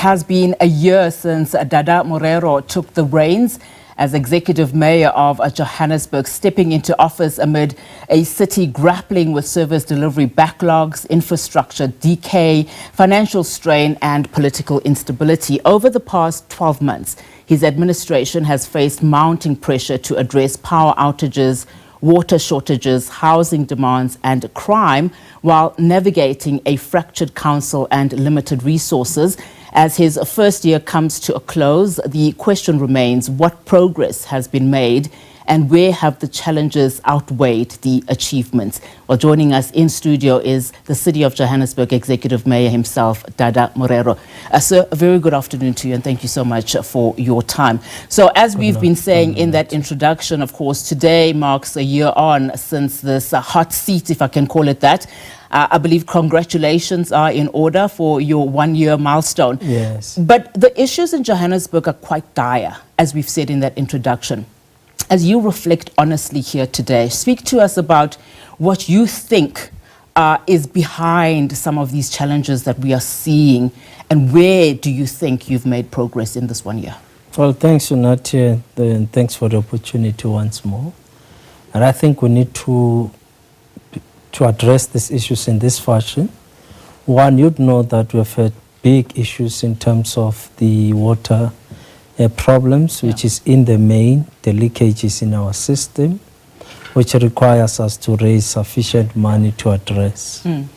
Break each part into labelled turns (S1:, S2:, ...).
S1: has been a year since Dada Morero took the reins as Executive Mayor of Johannesburg, stepping into office amid a city grappling with service delivery backlogs, infrastructure decay, financial strain and political instability. Over the past 12 months, his administration has faced mounting pressure to address power outages, water shortages, housing demands and crime, while navigating a fractured council and limited resources. As his first year comes to a close, the question remains what progress has been made and where have the challenges outweighed the achievements? Well, joining us in studio is the City of Johannesburg Executive Mayor himself, Dada Morero. Sir, a very good afternoon to you and thank you so much for your time. So as we've been saying in that introduction, of course, today marks a year on since this hot seat, if I can call it that. I believe congratulations are in order for your one-year milestone.
S2: Yes.
S1: But the issues in Johannesburg are quite dire, as we've said in that introduction. As you reflect honestly here today, speak to us about what you think is behind some of these challenges that we are seeing, and where do you think you've made progress in this 1 year?
S2: Well, thanks, Unati, and thanks for the opportunity once more. And I think we need to address these issues in this fashion. One, you'd know that we've had big issues in terms of the water problems, which is in the main, the leakages in our system, which requires us to raise sufficient money to address. In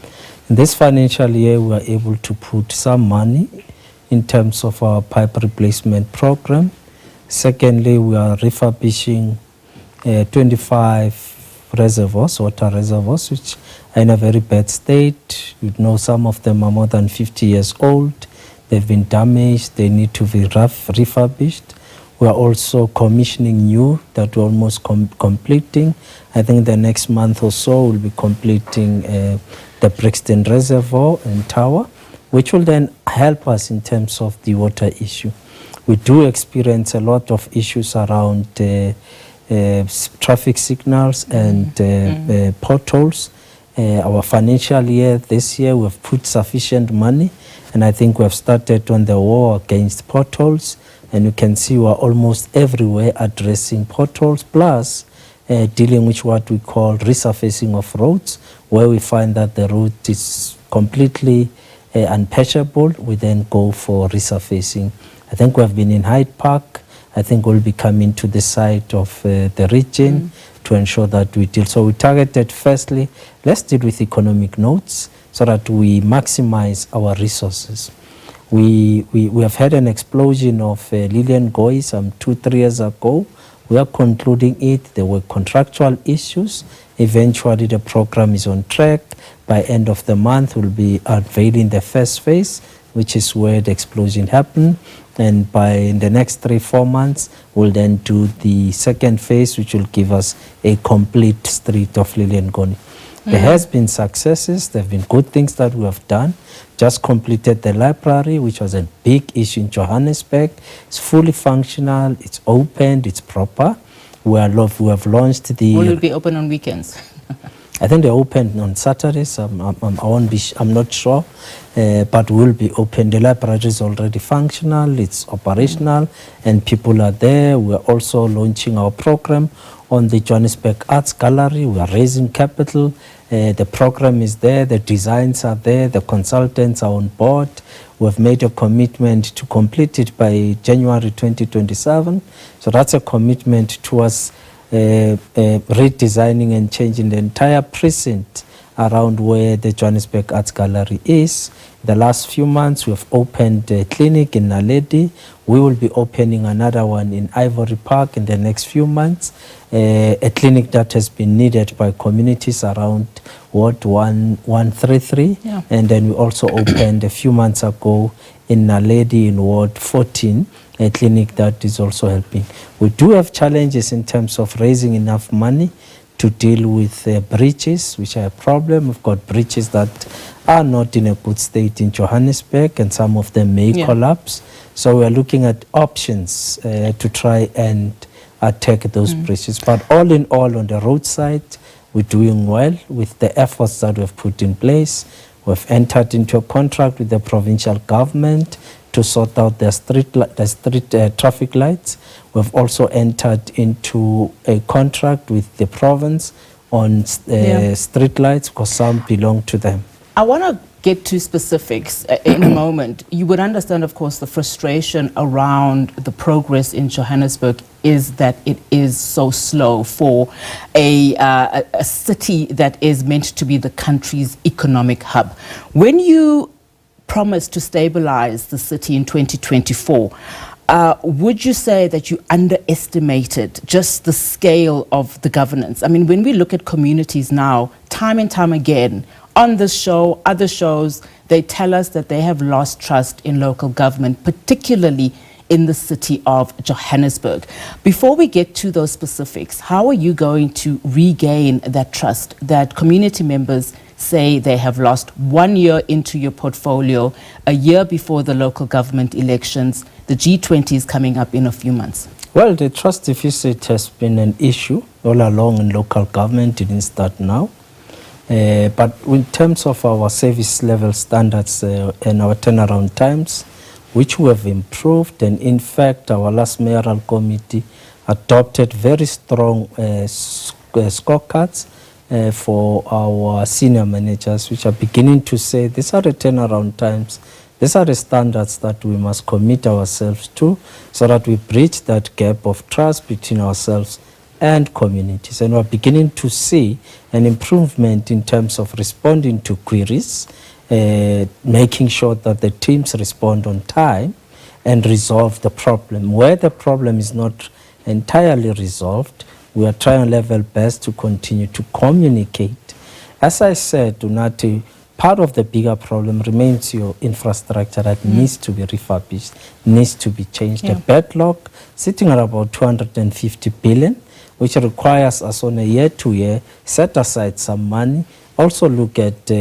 S2: this financial year, we are able to put some money in terms of our pipe replacement program. Secondly, we are refurbishing 25 reservoirs, water reservoirs, which are in a very bad state. You know, some of them are more than 50 years old. They've been damaged. They need to be refurbished. We are also commissioning new that we're almost completing. I think the next month or so we'll be completing the Brixton Reservoir and Tower, which will then help us in terms of the water issue. We do experience a lot of issues around traffic signals and potholes. Our financial year this year, we've put sufficient money, and I think we've started on the war against potholes, and you can see we're almost everywhere addressing potholes, plus dealing with what we call resurfacing of roads, where we find that the road is completely unpatchable. We then go for resurfacing. I think we've been in Hyde Park. I think we'll be coming to the site of the region to ensure that we deal. So we targeted, firstly, let's deal with economic nodes so that we maximize our resources. We have had an explosion of Lillian Goy some 2-3 years ago. We are concluding it. There were contractual issues. Eventually, the program is on track. By end of the month, we'll be unveiling the first phase, which is where the explosion happened. And by the next 3-4 months, we'll then do the second phase, which will give us a complete street of Lillian Goy. There has been successes. There have been good things that we have done. Just completed the library, which was a big issue in Johannesburg. It's fully functional. It's opened. It's proper. We have launched the...
S1: Will it be open on weekends?
S2: I think they open on Saturdays. I'm not sure, but will be open. The library is already functional. It's operational, and people are there. We are also launching our program on the Johannesburg Arts Gallery. We are raising capital. The program is there. The designs are there. The consultants are on board. We have made a commitment to complete it by January 2027. So that's a commitment towards redesigning and changing the entire precinct around where the Johannesburg Arts Gallery is. The last few months, we have opened a clinic in Naledi. We will be opening another one in Ivory Park in the next few months. A clinic that has been needed by communities around Ward 133. Yeah. And then we also opened a few months ago in Naledi in Ward 14, a clinic that is also helping. We do have challenges in terms of raising enough money to deal with bridges, which are a problem. We've got bridges that are not in a good state in Johannesburg, and some of them may collapse. So we are looking at options to try and attack those bridges. But all in all, on the roadside, we're doing well with the efforts that we've put in place. We've entered into a contract with the provincial government to sort out their street traffic lights. We've also entered into a contract with the province on street lights because some belong to them.
S1: I want to get to specifics in a moment. You would understand, of course, the frustration around the progress in Johannesburg is that it is so slow for a city that is meant to be the country's economic hub. When you promised to stabilize the city in 2024, would you say that you underestimated just the scale of the governance? I mean, when we look at communities now, time and time again, on this show, other shows, they tell us that they have lost trust in local government, particularly in the city of Johannesburg. Before we get to those specifics, how are you going to regain that trust that community members say they have lost 1 year into your portfolio, a year before the local government elections? The G20 is coming up in a few months.
S2: Well, the trust deficit has been an issue all along in local government. It didn't start now. But in terms of our service level standards and our turnaround times, which we have improved, and in fact our last mayoral committee adopted very strong scorecards for our senior managers, which are beginning to say these are the turnaround times, these are the standards that we must commit ourselves to so that we bridge that gap of trust between ourselves and communities. And we're beginning to see an improvement in terms of responding to queries, making sure that the teams respond on time and resolve the problem. Where the problem is not entirely resolved, we are trying our level best to continue to communicate. As I said, Unati, part of the bigger problem remains your infrastructure that needs to be refurbished, needs to be changed. The backlog sitting at about 250 billion, which requires us on a year-to-year, set aside some money, also look at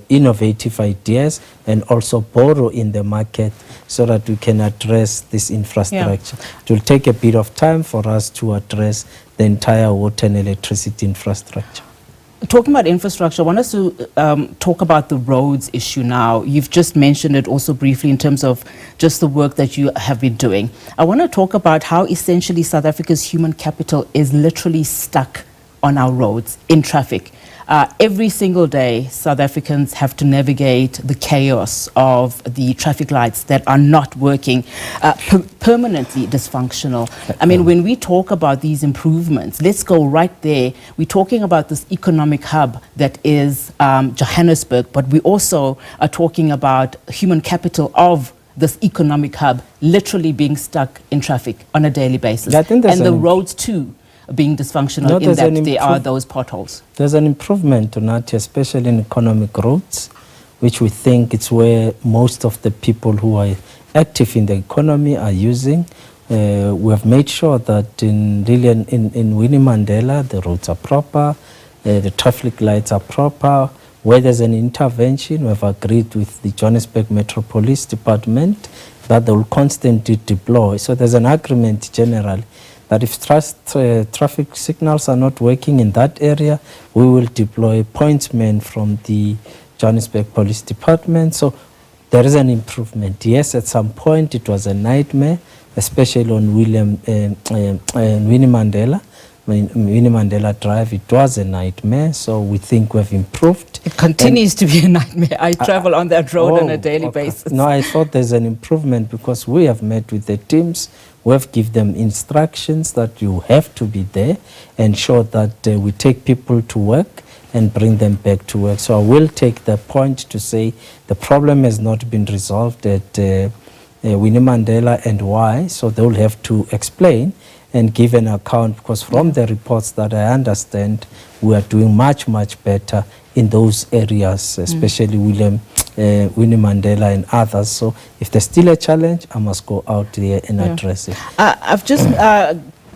S2: innovative ideas and also borrow in the market so that we can address this infrastructure. It will take a bit of time for us to address the entire water and electricity infrastructure.
S1: Talking about infrastructure, I want us to talk about the roads issue now. You've just mentioned it also briefly in terms of just the work that you have been doing. I want to talk about how essentially South Africa's human capital is literally stuck on our roads in traffic. Every single day, South Africans have to navigate the chaos of the traffic lights that are not working, permanently dysfunctional. I mean, when we talk about these improvements, let's go right there. We're talking about this economic hub that is Johannesburg, but we also are talking about human capital of this economic hub literally being stuck in traffic on a daily basis. And the roads too being dysfunctional in that there are those potholes. There's
S2: an improvement on that, especially in economic roads, which we think it's where most of the people who are active in the economy are using. We have made sure that in Winnie Mandela, the roads are proper, the traffic lights are proper. Where there's an intervention, we have agreed with the Johannesburg Metro Police Department that they will constantly deploy. So there's an agreement generally that if traffic signals are not working in that area, we will deploy pointsmen from the Johannesburg Police Department. So there is an improvement. Yes, at some point it was a nightmare, especially on Winnie Mandela Drive. It was a nightmare, so we think we've improved.
S1: It continues to be a nightmare. I travel on that road on a daily basis.
S2: No, I thought there's an improvement because we have met with the teams. We have given them instructions that you have to be there, ensure that we take people to work and bring them back to work. So I will take the point to say the problem has not been resolved at Winnie Mandela and why. So they will have to explain and give an account, because from the reports that I understand, we are doing much, much better in those areas, especially Winnie Mandela and others. So if there's still a challenge, I must go out there and address it.
S1: I've just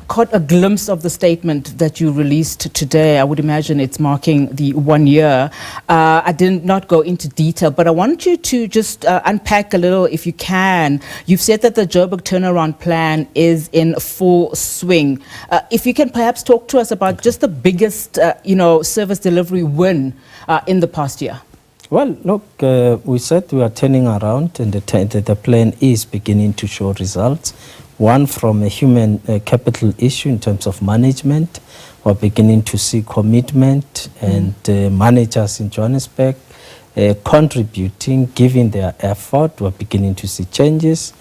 S1: caught a glimpse of the statement that you released today. I would imagine it's marking the 1 year. I did not go into detail, but I want you to just unpack a little if you can. You've said that the Joburg turnaround plan is in full swing. If you can perhaps talk to us about just the biggest, service delivery win in the past year.
S2: Well, look, we said we are turning around, and the plan is beginning to show results. One, from a human capital issue in terms of management. We're beginning to see commitment and managers in Johannesburg contributing, giving their effort. We're beginning to see changes.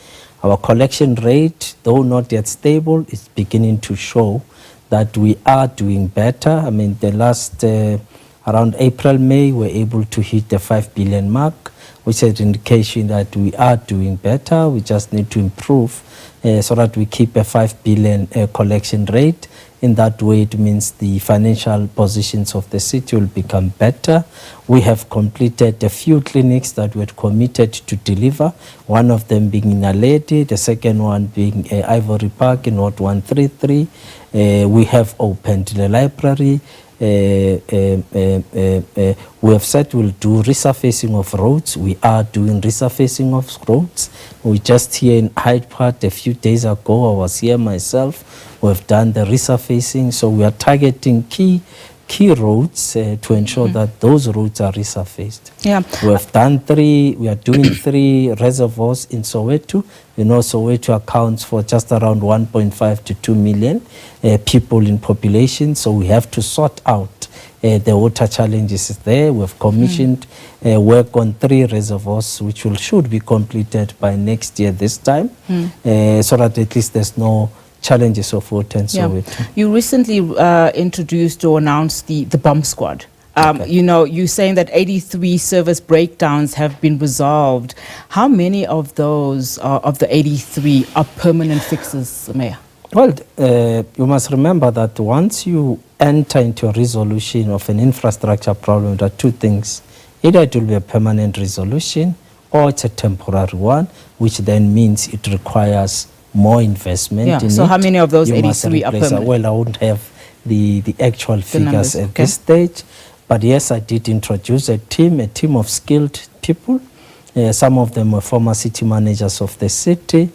S2: Our collection rate, though not yet stable, is beginning to show that we are doing better. I mean, the last around April, May, we're able to hit the 5 billion mark, which is an indication that we are doing better. We just need to improve so that we keep a 5 billion collection rate. In that way, it means the financial positions of the city will become better. We have completed a few clinics that we had committed to deliver, one of them being in Aledi, the second one being Ivory Park in Ward 133. We have opened the library. We have said we'll do resurfacing of roads. We are doing resurfacing of roads. We just here in Hyde Park a few days ago, I was here myself. We have done the resurfacing, so we are targeting key roads to ensure that those roads are resurfaced.
S1: Yeah.
S2: We have done we are doing 3 reservoirs in Soweto. You know, Soweto accounts for just around 1.5 to 2 million people in population, so we have to sort out the water challenges there. We have commissioned work on 3 reservoirs, which should be completed by next year this time, so that at least there's no challenges of water and Soweto.
S1: You recently introduced or announced the bomb squad.
S2: Okay.
S1: You know, you're saying that 83 service breakdowns have been resolved. How many of those, of the 83, are permanent fixes, Mayor?
S2: Well, you must remember that once you enter into a resolution of an infrastructure problem, there are 2 things. Either it will be a permanent resolution or it's a temporary one, which then means it requires more investment in
S1: so
S2: it.
S1: how many of those 83 are permanent?
S2: Well, I won't have the actual figures at this stage. But yes, I did introduce a team of skilled people. Some of them were former city managers of the city.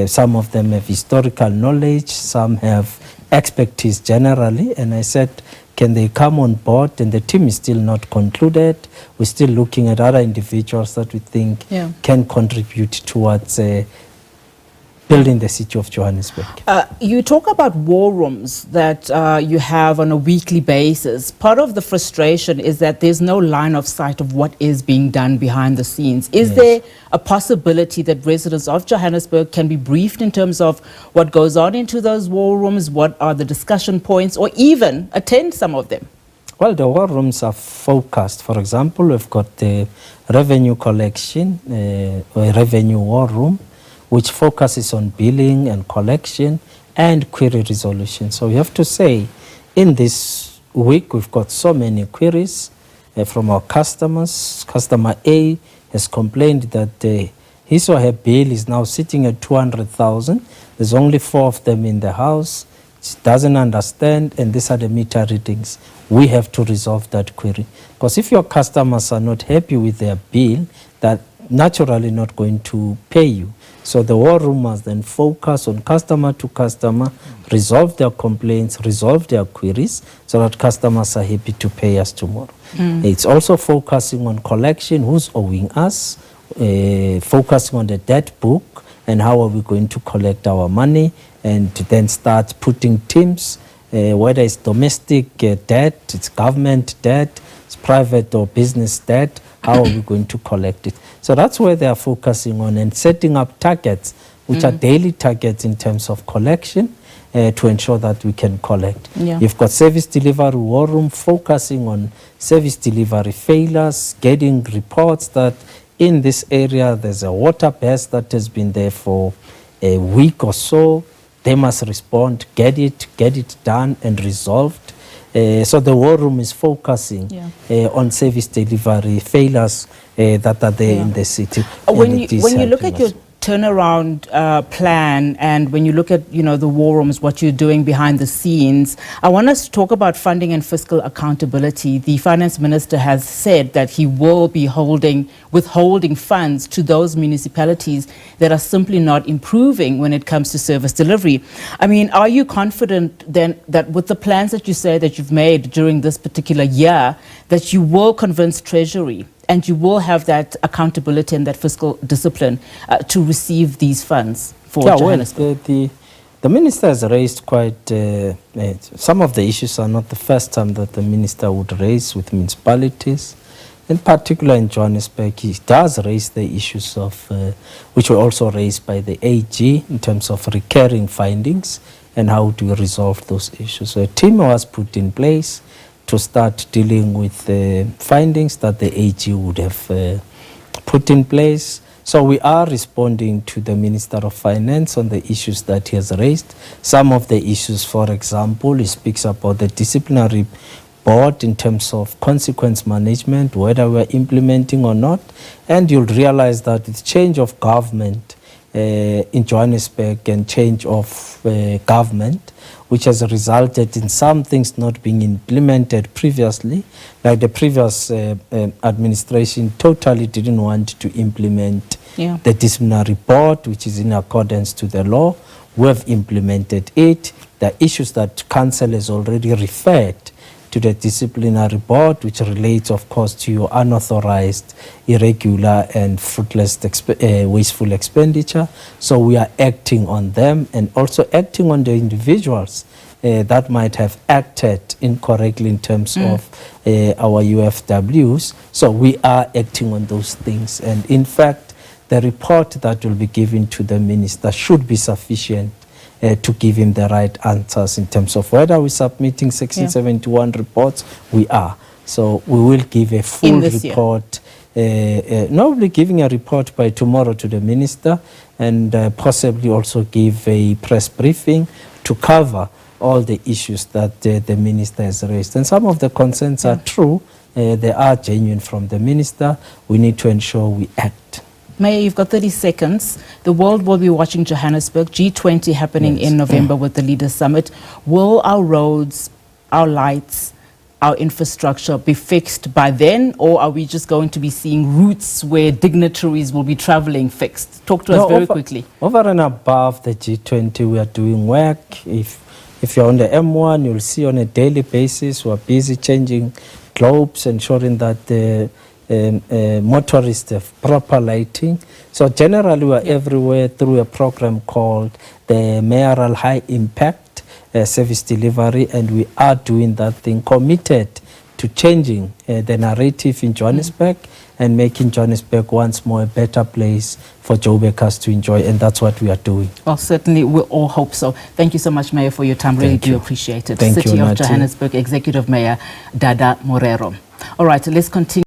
S2: Some of them have historical knowledge. Some have expertise generally. And I said, can they come on board? And the team is still not concluded. We're still looking at other individuals that we think can contribute towards building the city of Johannesburg.
S1: You talk about war rooms that you have on a weekly basis. Part of the frustration is that there's no line of sight of what is being done behind the scenes. Is there a possibility that residents of Johannesburg can be briefed in terms of what goes on into those war rooms, what are the discussion points, or even attend some of them?
S2: Well, the war rooms are focused. For example, we've got the revenue collection, or a revenue war room, which focuses on billing and collection and query resolution. So we have to say, in this week, we've got so many queries from our customers. Customer A has complained that his or her bill is now sitting at 200,000. There's only 4 of them in the house. She doesn't understand, and these are the meter readings. We have to resolve that query. Because if your customers are not happy with their bill, they're naturally not going to pay you. So the war room must then focus on customer to customer, resolve their complaints, resolve their queries, so that customers are happy to pay us tomorrow. It's also focusing on collection, who's owing us, focusing on the debt book, and how are we going to collect our money, and to then start putting teams, whether it's domestic debt, it's government debt, it's private or business debt, how are we going to collect it? So that's where they are focusing on, and setting up targets, which are daily targets in terms of collection, to ensure that we can collect. You've got service delivery war room focusing on service delivery failures, getting reports that in this area there's a water burst that has been there for a week or so. They must respond, get it done and resolved. So the war room is focusing on service delivery failures that are there in the city.
S1: When you look at your turnaround plan, and when you look at the war rooms, what you're doing behind the scenes, I want us to talk about funding and fiscal accountability. The finance minister has said that he will be withholding funds to those municipalities that are simply not improving when it comes to service delivery. I mean, are you confident then that with the plans that you say that you've made during this particular year, that you will convince Treasury and you will have that accountability and that fiscal discipline to receive these funds for Johannesburg.
S2: Well, the minister has raised quite some of the issues are not the first time that the minister would raise with municipalities. In particular in Johannesburg, he does raise the issues of, which were also raised by the AG in terms of recurring findings and how do we resolve those issues. So a team was put in place to start dealing with the findings that the AG would have put in place. So we are responding to the Minister of Finance on the issues that he has raised. Some of the issues, for example, he speaks about the disciplinary board in terms of consequence management, whether we're implementing or not. And you'll realize that with change of government in Johannesburg and change of government, which has resulted in some things not being implemented previously, like the previous administration totally didn't want to implement the disciplinary board, which is in accordance to the law. We have implemented it. The issues that council has already referred to the disciplinary board, which relates, of course, to your unauthorized, irregular and fruitless wasteful expenditure. So we are acting on them and also acting on the individuals that might have acted incorrectly in terms of our UFWs. So we are acting on those things. And in fact, the report that will be given to the minister should be sufficient to give him the right answers in terms of whether we're submitting Section 71 reports. We are. So we will give a full report, normally giving a report by tomorrow to the minister, and possibly also give a press briefing to cover all the issues that the minister has raised. And some of the concerns are true. They are genuine from the minister. We need to ensure we act.
S1: Mayor, you've got 30 seconds. The world will be watching Johannesburg, G20 happening in November with the Leaders Summit. Will our roads, our lights, our infrastructure be fixed by then, or are we just going to be seeing routes where dignitaries will be traveling fixed? Talk to us very quickly.
S2: Over and above the G20, we are doing work. If you're on the M1, you'll see on a daily basis, we're busy changing globes, ensuring that the motorists have proper lighting. So generally we're everywhere through a program called the Mayoral High Impact Service Delivery, and we are doing that thing, committed to changing the narrative in Johannesburg and making Johannesburg once more a better place for Joburgers to enjoy, and that's what we are doing.
S1: Well, certainly we all hope so. Thank you so much, Mayor, for your time. Really do appreciate it.
S2: Thank you,
S1: City of Johannesburg Executive Mayor Dada Morero. All right, let's continue.